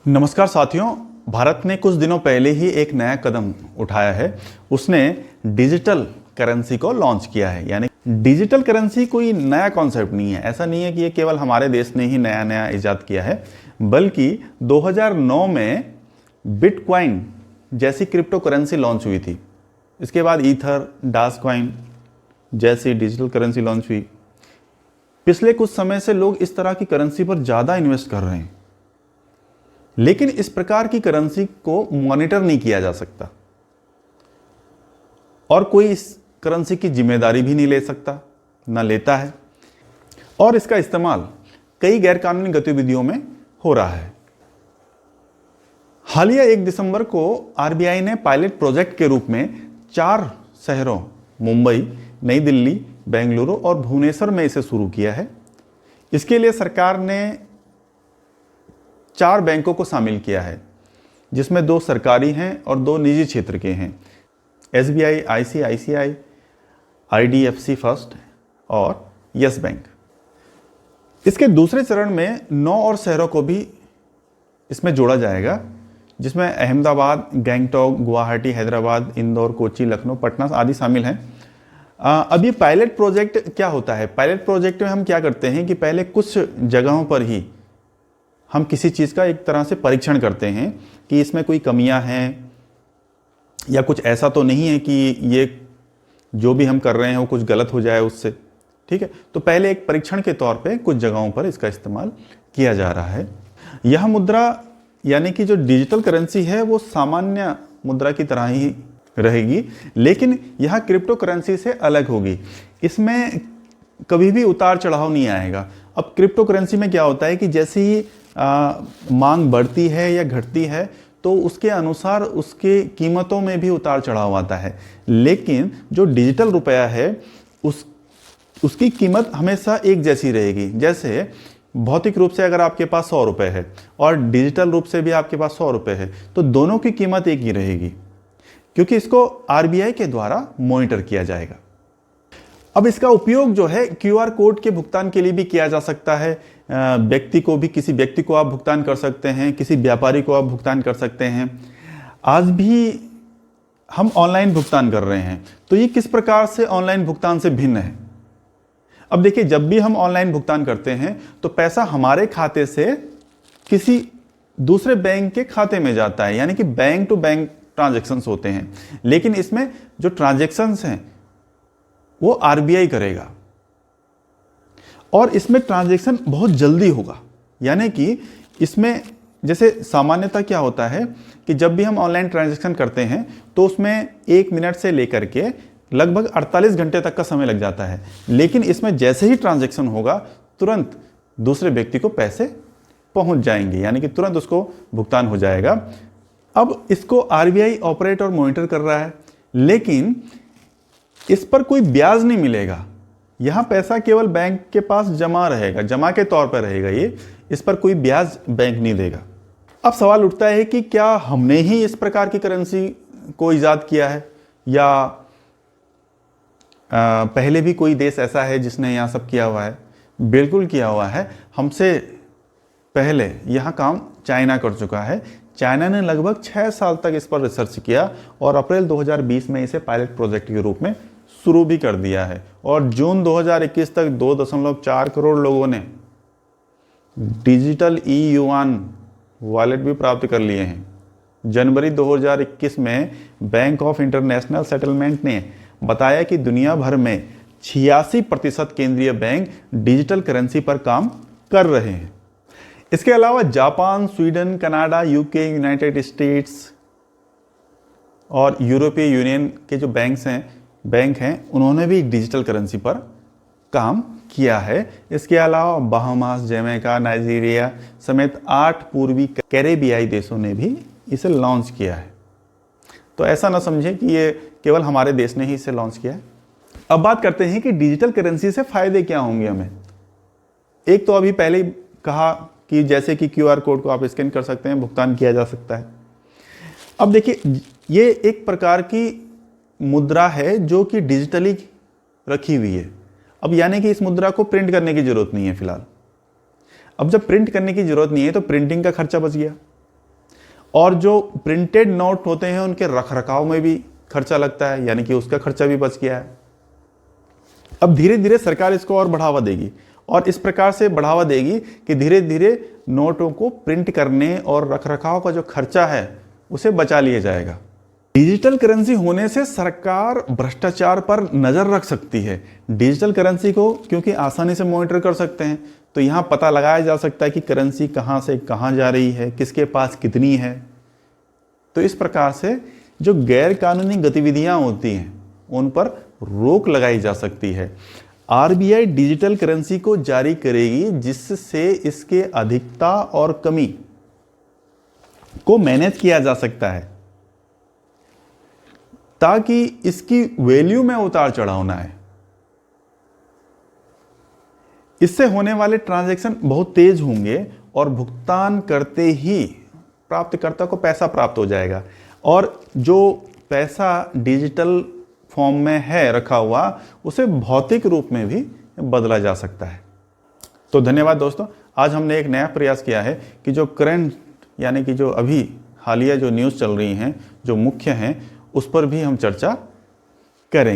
नमस्कार साथियों। भारत ने कुछ दिनों पहले ही एक नया कदम उठाया है। उसने डिजिटल करेंसी को लॉन्च किया है। यानी डिजिटल करेंसी कोई नया कॉन्सेप्ट नहीं है। ऐसा नहीं है कि ये केवल हमारे देश ने ही नया नया इजाद किया है, बल्कि 2009 में बिटकॉइन जैसी क्रिप्टो करेंसी लॉन्च हुई थी। इसके बाद ईथर, डॉजकॉइन जैसी डिजिटल करेंसी लॉन्च हुई। पिछले कुछ समय से लोग इस तरह की करेंसी पर ज़्यादा इन्वेस्ट कर रहे हैं, लेकिन इस प्रकार की करेंसी को मॉनिटर नहीं किया जा सकता और कोई इस करेंसी की जिम्मेदारी भी नहीं ले सकता, ना लेता है, और इसका इस्तेमाल कई गैरकानूनी गतिविधियों में हो रहा है। हालिया 1 दिसंबर को आरबीआई ने पायलट प्रोजेक्ट के रूप में 4 शहरों मुंबई, नई दिल्ली, बेंगलुरु और भुवनेश्वर में इसे शुरू किया है। इसके लिए सरकार ने 4 बैंकों को शामिल किया है, जिसमें 2 सरकारी हैं और 2 निजी क्षेत्र के हैं, एसबीआई, आईसीआईसीआई, आईडीएफसी फर्स्ट और यस बैंक। इसके दूसरे चरण में 9 और शहरों को भी इसमें जोड़ा जाएगा, जिसमें अहमदाबाद, गैंगटॉक, गुवाहाटी, हैदराबाद, इंदौर, कोच्चि, लखनऊ, पटना आदि शामिल हैं। अब ये पायलट प्रोजेक्ट क्या होता है? पायलट प्रोजेक्ट में हम क्या करते हैं कि पहले कुछ जगहों पर ही हम किसी चीज़ का एक तरह से परीक्षण करते हैं कि इसमें कोई कमियां हैं या कुछ ऐसा तो नहीं है कि ये जो भी हम कर रहे हैं वो कुछ गलत हो जाए उससे। ठीक है, तो पहले एक परीक्षण के तौर पे कुछ जगहों पर इसका इस्तेमाल किया जा रहा है। यह मुद्रा यानी कि जो डिजिटल करेंसी है वो सामान्य मुद्रा की तरह ही रहेगी, लेकिन यह क्रिप्टो करेंसी से अलग होगी। इसमें कभी भी उतार चढ़ाव नहीं आएगा। अब क्रिप्टो करेंसी में क्या होता है कि जैसे ही मांग बढ़ती है या घटती है तो उसके अनुसार उसके कीमतों में भी उतार चढ़ाव आता है, लेकिन जो डिजिटल रुपया है उसकी कीमत हमेशा एक जैसी रहेगी। जैसे भौतिक रूप से अगर आपके पास 100 रुपये है और डिजिटल रूप से भी आपके पास 100 रुपये है, तो दोनों की कीमत एक ही रहेगी, क्योंकि इसको आरबीआई के द्वारा मॉनिटर किया जाएगा। अब इसका उपयोग जो है क्यूआर कोड के भुगतान के लिए भी किया जा सकता है। व्यक्ति को भी, किसी व्यक्ति को आप भुगतान कर सकते हैं, किसी व्यापारी को आप भुगतान कर सकते हैं। आज भी हम ऑनलाइन भुगतान कर रहे हैं, तो ये किस प्रकार से ऑनलाइन भुगतान से भिन्न है? अब देखिए, जब भी हम ऑनलाइन भुगतान करते हैं तो पैसा हमारे खाते से किसी दूसरे बैंक के खाते में जाता है, यानी कि बैंक टू बैंक ट्रांजैक्शंस होते हैं। लेकिन इसमें जो ट्रांजैक्शंस हैं वो आरबीआई करेगा और इसमें ट्रांजैक्शन बहुत जल्दी होगा। यानी कि इसमें जैसे सामान्यतः क्या होता है कि जब भी हम ऑनलाइन ट्रांजैक्शन करते हैं तो उसमें 1 मिनट से लेकर के लगभग 48 घंटे तक का समय लग जाता है, लेकिन इसमें जैसे ही ट्रांजैक्शन होगा तुरंत दूसरे व्यक्ति को पैसे पहुंच जाएंगे, यानी कि तुरंत उसको भुगतान हो जाएगा। अब इसको आरबीआई ऑपरेट और मॉनिटर कर रहा है, लेकिन इस पर कोई ब्याज नहीं मिलेगा। यहां पैसा केवल बैंक के पास जमा रहेगा, जमा के तौर पर रहेगा ये, इस पर कोई ब्याज बैंक नहीं देगा। अब सवाल उठता है कि क्या हमने ही इस प्रकार की करेंसी को इजाद किया है या पहले भी कोई देश ऐसा है जिसने यहां सब किया हुआ है? बिल्कुल किया हुआ है। हमसे पहले यहां काम चाइना कर चुका है। चाइना ने लगभग 6 साल तक इस पर रिसर्च किया और अप्रैल 2020 में इसे पायलट प्रोजेक्ट के रूप में शुरू भी कर दिया है, और जून 2021 तक 2.4 करोड़ लोगों ने डिजिटल ई युआन वॉलेट भी प्राप्त कर लिए हैं। जनवरी 2021 में बैंक ऑफ इंटरनेशनल सेटलमेंट ने बताया कि दुनिया भर में 86% केंद्रीय बैंक डिजिटल करेंसी पर काम कर रहे हैं। इसके अलावा Japan, Sweden, Canada, UK, United states और यूरोपीय यूनियन के जो बैंक हैं उन्होंने भी डिजिटल करेंसी पर काम किया है। इसके अलावा बहामास, जमैका, नाइजीरिया समेत 8 पूर्वी कैरेबियाई देशों ने भी इसे लॉन्च किया है। तो ऐसा ना समझें कि ये केवल हमारे देश ने ही इसे लॉन्च किया है। अब बात करते हैं कि डिजिटल करेंसी से फायदे क्या होंगे हमें। एक तो अभी पहले कहा कि जैसे कि क्यूआर कोड को आप स्कैन कर सकते हैं, भुगतान किया जा सकता है। अब देखिए, ये एक प्रकार की मुद्रा है जो कि डिजिटली रखी हुई है। अब यानी कि इस मुद्रा को प्रिंट करने की जरूरत नहीं है फिलहाल। अब जब प्रिंट करने की जरूरत नहीं है तो प्रिंटिंग का खर्चा बच गया, और जो प्रिंटेड नोट होते हैं उनके रखरखाव में भी खर्चा लगता है, यानी कि उसका खर्चा भी बच गया है। अब धीरे धीरे सरकार इसको और बढ़ावा देगी और इस प्रकार से बढ़ावा देगी कि धीरे धीरे नोटों को प्रिंट करने और रखरखाव का जो खर्चा है उसे बचा लिया जाएगा। डिजिटल करेंसी होने से सरकार भ्रष्टाचार पर नज़र रख सकती है। डिजिटल करेंसी को क्योंकि आसानी से मॉनिटर कर सकते हैं, तो यहाँ पता लगाया जा सकता है कि करेंसी कहाँ से कहाँ जा रही है, किसके पास कितनी है। तो इस प्रकार से जो गैर कानूनी गतिविधियाँ होती हैं उन पर रोक लगाई जा सकती है। आरबीआई डिजिटल करेंसी को जारी करेगी जिससे इसके अधिकता और कमी को मैनेज किया जा सकता है, ताकि इसकी वैल्यू में उतार चढ़ाव ना आए। इससे होने वाले ट्रांजैक्शन बहुत तेज होंगे और भुगतान करते ही प्राप्तकर्ता को पैसा प्राप्त हो जाएगा और जो पैसा डिजिटल फॉर्म में है रखा हुआ उसे भौतिक रूप में भी बदला जा सकता है। तो धन्यवाद दोस्तों, आज हमने एक नया प्रयास किया है कि जो करंट यानी कि जो अभी हालिया जो न्यूज़ चल रही हैं, जो मुख्य हैं, उस पर भी हम चर्चा करेंगे।